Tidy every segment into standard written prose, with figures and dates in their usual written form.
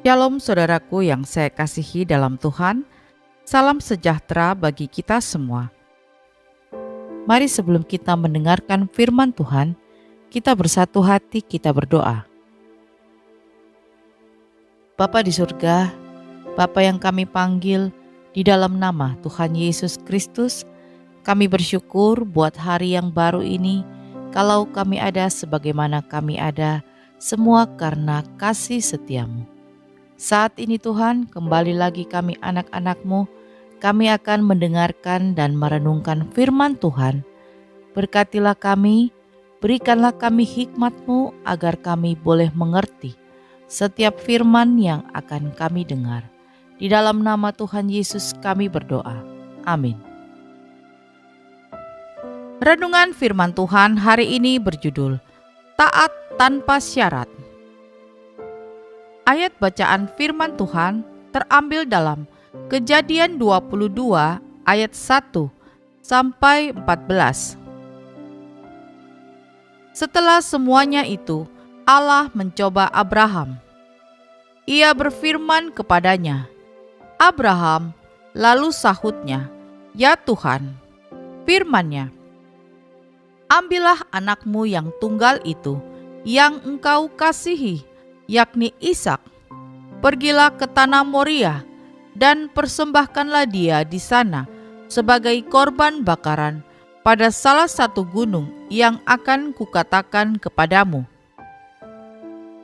Shalom saudaraku yang saya kasihi dalam Tuhan, salam sejahtera bagi kita semua. Mari sebelum kita mendengarkan firman Tuhan, kita bersatu hati, kita berdoa. Bapa di surga, Bapa yang kami panggil di dalam nama Tuhan Yesus Kristus, kami bersyukur buat hari yang baru ini, kalau kami ada sebagaimana kami ada, semua karena kasih setiamu. Saat ini Tuhan, kembali lagi kami anak-anak-Mu, kami akan mendengarkan dan merenungkan firman Tuhan. Berkatilah kami, berikanlah kami hikmat-Mu agar kami boleh mengerti setiap firman yang akan kami dengar. Di dalam nama Tuhan Yesus kami berdoa. Amin. Renungan firman Tuhan hari ini berjudul Taat Tanpa Syarat. Ayat bacaan firman Tuhan terambil dalam Kejadian 22 ayat 1 sampai 14. Setelah semuanya itu, Allah mencoba Abraham. Ia berfirman kepadanya, "Abraham," lalu sahutnya, "Ya Tuhan." Firman-Nya, "Ambillah anakmu yang tunggal itu, yang engkau kasihi, yakni Ishak, pergilah ke tanah Moria dan persembahkanlah dia di sana sebagai korban bakaran pada salah satu gunung yang akan kukatakan kepadamu."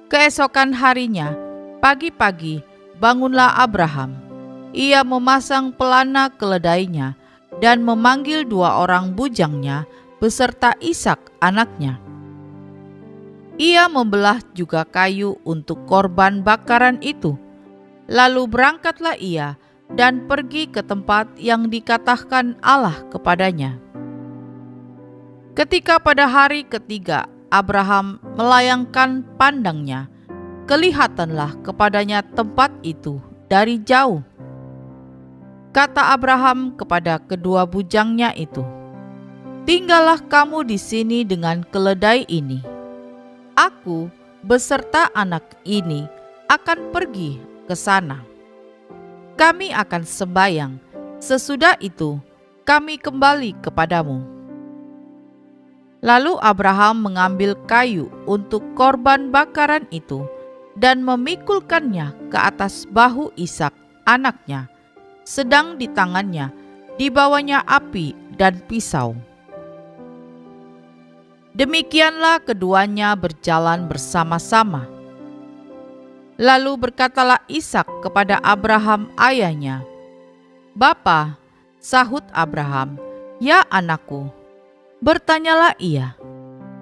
Keesokan harinya, pagi-pagi, bangunlah Abraham. Ia memasang pelana keledainya dan memanggil 2 orang bujangnya beserta Ishak anaknya. Ia membelah juga kayu untuk korban bakaran itu. Lalu berangkatlah ia dan pergi ke tempat yang dikatakan Allah kepadanya. Ketika pada hari ketiga Abraham melayangkan pandangnya, kelihatanlah kepadanya tempat itu dari jauh. Kata Abraham kepada kedua bujangnya itu, "Tinggallah kamu di sini dengan keledai ini. Aku beserta anak ini akan pergi ke sana. Kami akan sembahyang, sesudah itu kami kembali kepadamu." Lalu Abraham mengambil kayu untuk korban bakaran itu dan memikulkannya ke atas bahu Ishak anaknya, sedang di tangannya dibawanya api dan pisau. Demikianlah keduanya berjalan bersama-sama. Lalu berkatalah Ishak kepada Abraham ayahnya, "Bapa," sahut Abraham, "Ya anakku." Bertanyalah ia,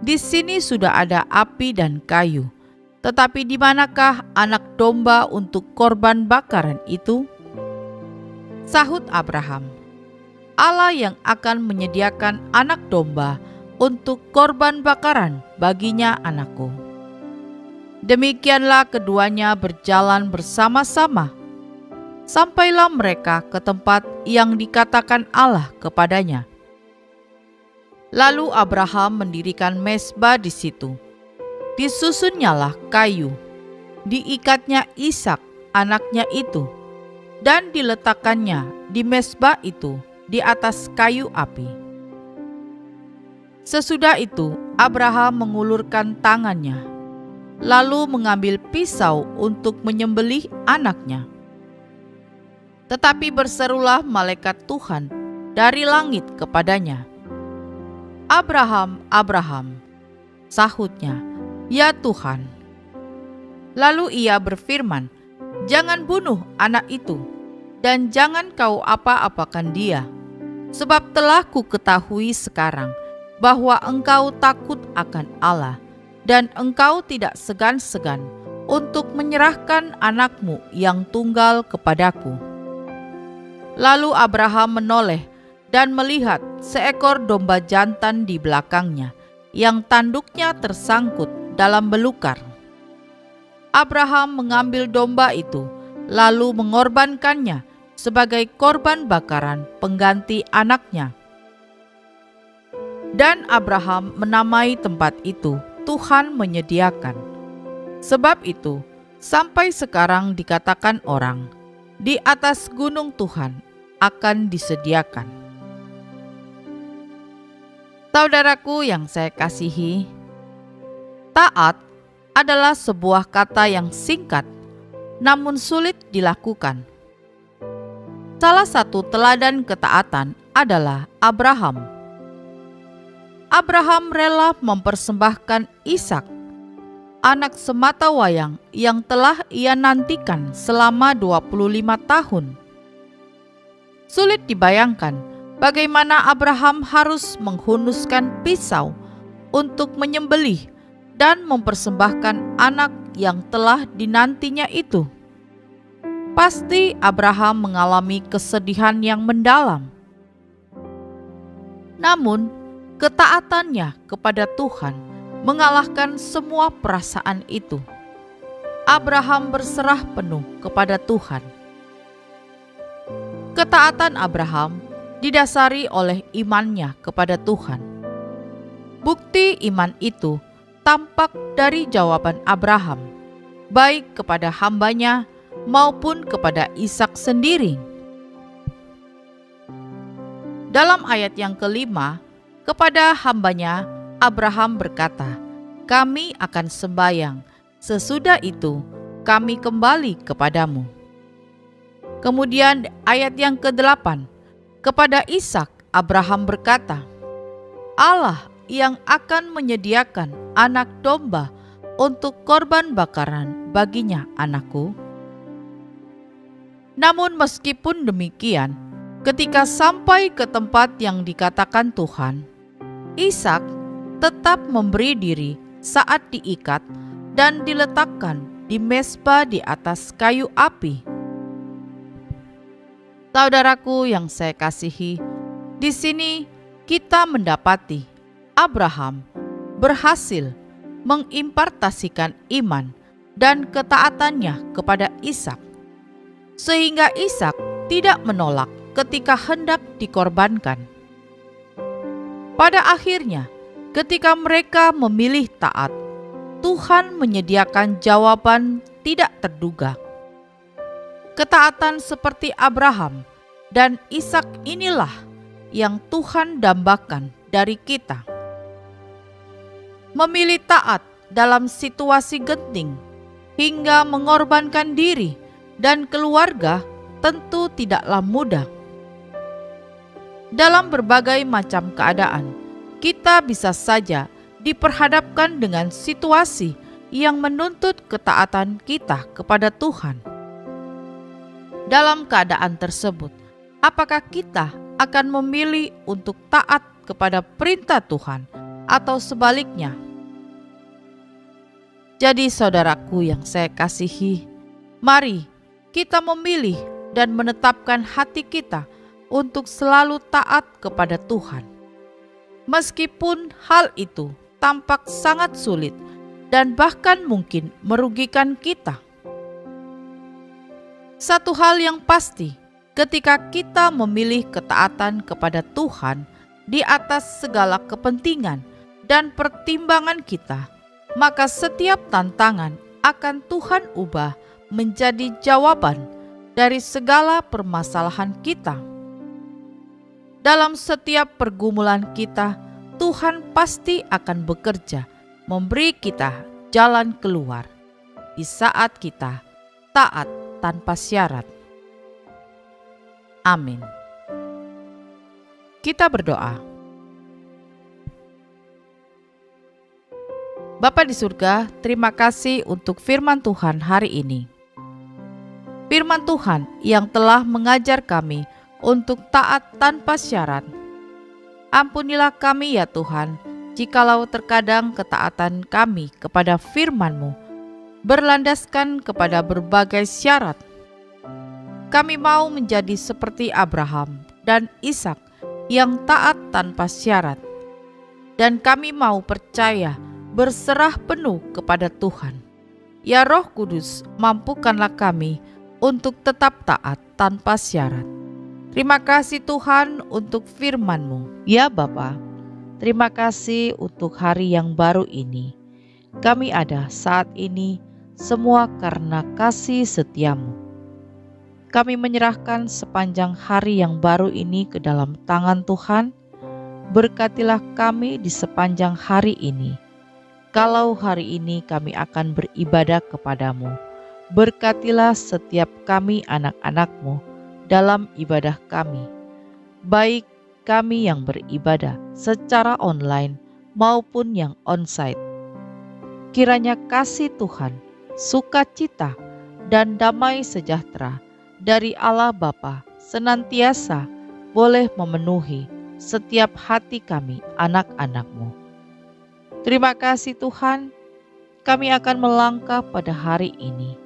"Di sini sudah ada api dan kayu, tetapi di manakah anak domba untuk korban bakaran itu?" Sahut Abraham, "Allah yang akan menyediakan anak domba untuk korban bakaran baginya anakku." Demikianlah keduanya berjalan bersama-sama, sampailah mereka ke tempat yang dikatakan Allah kepadanya. Lalu Abraham mendirikan mezbah di situ. Disusunnyalah kayu, diikatnya Ishak anaknya itu, dan diletakkannya di mezbah itu di atas kayu api. Sesudah itu, Abraham mengulurkan tangannya, lalu mengambil pisau untuk menyembelih anaknya. Tetapi berserulah malaikat Tuhan dari langit kepadanya, "Abraham, Abraham." Sahutnya, "Ya Tuhan." Lalu ia berfirman, "Jangan bunuh anak itu, dan jangan kau apa-apakan dia, sebab telah kuketahui sekarang bahwa engkau takut akan Allah, dan engkau tidak segan-segan untuk menyerahkan anakmu yang tunggal kepadaku." Lalu Abraham menoleh dan melihat seekor domba jantan di belakangnya, yang tanduknya tersangkut dalam belukar. Abraham mengambil domba itu, lalu mengorbankannya sebagai korban bakaran pengganti anaknya. Dan Abraham menamai tempat itu Tuhan menyediakan. Sebab itu, Sampai sekarang dikatakan orang, di atas gunung Tuhan akan disediakan. Saudaraku yang saya kasihi, taat adalah sebuah kata yang singkat namun sulit dilakukan. Salah satu teladan ketaatan adalah Abraham. Abraham rela mempersembahkan Ishak, anak sematawayang yang telah ia nantikan selama 25 tahun. Sulit dibayangkan bagaimana Abraham harus menghunuskan pisau untuk menyembelih dan mempersembahkan anak yang telah dinantinya itu. Pasti Abraham mengalami kesedihan yang mendalam. Namun, ketaatannya kepada Tuhan mengalahkan semua perasaan itu. Abraham berserah penuh kepada Tuhan. Ketaatan Abraham didasari oleh imannya kepada Tuhan. Bukti iman itu tampak dari jawaban Abraham, baik kepada hambanya maupun kepada Ishak sendiri. Dalam ayat yang kelima, kepada hambanya Abraham berkata, "Kami akan sembahyang, sesudah itu kami kembali kepadamu." Kemudian ayat yang ke-8, kepada Ishak Abraham berkata, "Allah yang akan menyediakan anak domba untuk korban bakaran baginya, anakku." Namun meskipun demikian, ketika sampai ke tempat yang dikatakan Tuhan, Ishak tetap memberi diri saat diikat dan diletakkan di mezbah di atas kayu api. Saudaraku yang saya kasihi, di sini kita mendapati Abraham berhasil mengimpartasikan iman dan ketaatannya kepada Ishak, sehingga Ishak tidak menolak ketika hendak dikorbankan. Pada akhirnya, ketika mereka memilih taat, Tuhan menyediakan jawaban tidak terduga. Ketaatan seperti Abraham dan Ishak inilah yang Tuhan dambakan dari kita. Memilih taat dalam situasi genting hingga mengorbankan diri dan keluarga tentu tidaklah mudah. Dalam berbagai macam keadaan, kita bisa saja diperhadapkan dengan situasi yang menuntut ketaatan kita kepada Tuhan. Dalam keadaan tersebut, apakah kita akan memilih untuk taat kepada perintah Tuhan atau sebaliknya? Jadi saudaraku yang saya kasihi, mari kita memilih dan menetapkan hati kita untuk selalu taat kepada Tuhan. Meskipun hal itu tampak sangat sulit dan bahkan mungkin merugikan kita. Satu hal yang pasti, ketika kita memilih ketaatan kepada Tuhan di atas segala kepentingan dan pertimbangan kita, maka setiap tantangan akan Tuhan ubah menjadi jawaban dari segala permasalahan kita. Dalam setiap pergumulan kita, Tuhan pasti akan bekerja memberi kita jalan keluar di saat kita taat tanpa syarat. Amin. Kita berdoa. Bapa di surga, terima kasih untuk firman Tuhan hari ini. Firman Tuhan yang telah mengajar kami untuk taat tanpa syarat. Ampunilah kami ya Tuhan, jikalau terkadang ketaatan kami kepada firman-Mu berlandaskan kepada berbagai syarat. Kami mau menjadi seperti Abraham dan Ishak yang taat tanpa syarat. Dan kami mau percaya berserah penuh kepada Tuhan. Ya Roh Kudus, mampukanlah kami untuk tetap taat tanpa syarat. Terima kasih Tuhan untuk firman-Mu. Ya Bapa, terima kasih untuk hari yang baru ini. Kami ada saat ini semua karena kasih setiamu. Kami menyerahkan sepanjang hari yang baru ini ke dalam tangan Tuhan. Berkatilah kami di sepanjang hari ini. Kalau hari ini kami akan beribadah kepadamu, berkatilah setiap kami anak-anakmu dalam ibadah kami, baik kami yang beribadah secara online maupun yang onsite. Kiranya kasih Tuhan, sukacita, dan damai sejahtera dari Allah Bapa senantiasa boleh memenuhi setiap hati kami anak-anak-Mu. Terima kasih Tuhan, kami akan melangkah pada hari ini.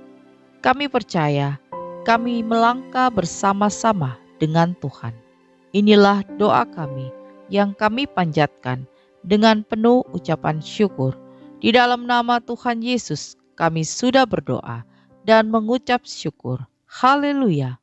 Kami percaya kami melangkah bersama-sama dengan Tuhan. Inilah doa kami yang kami panjatkan dengan penuh ucapan syukur. Di dalam nama Tuhan Yesus kami sudah berdoa dan mengucap syukur. Haleluya.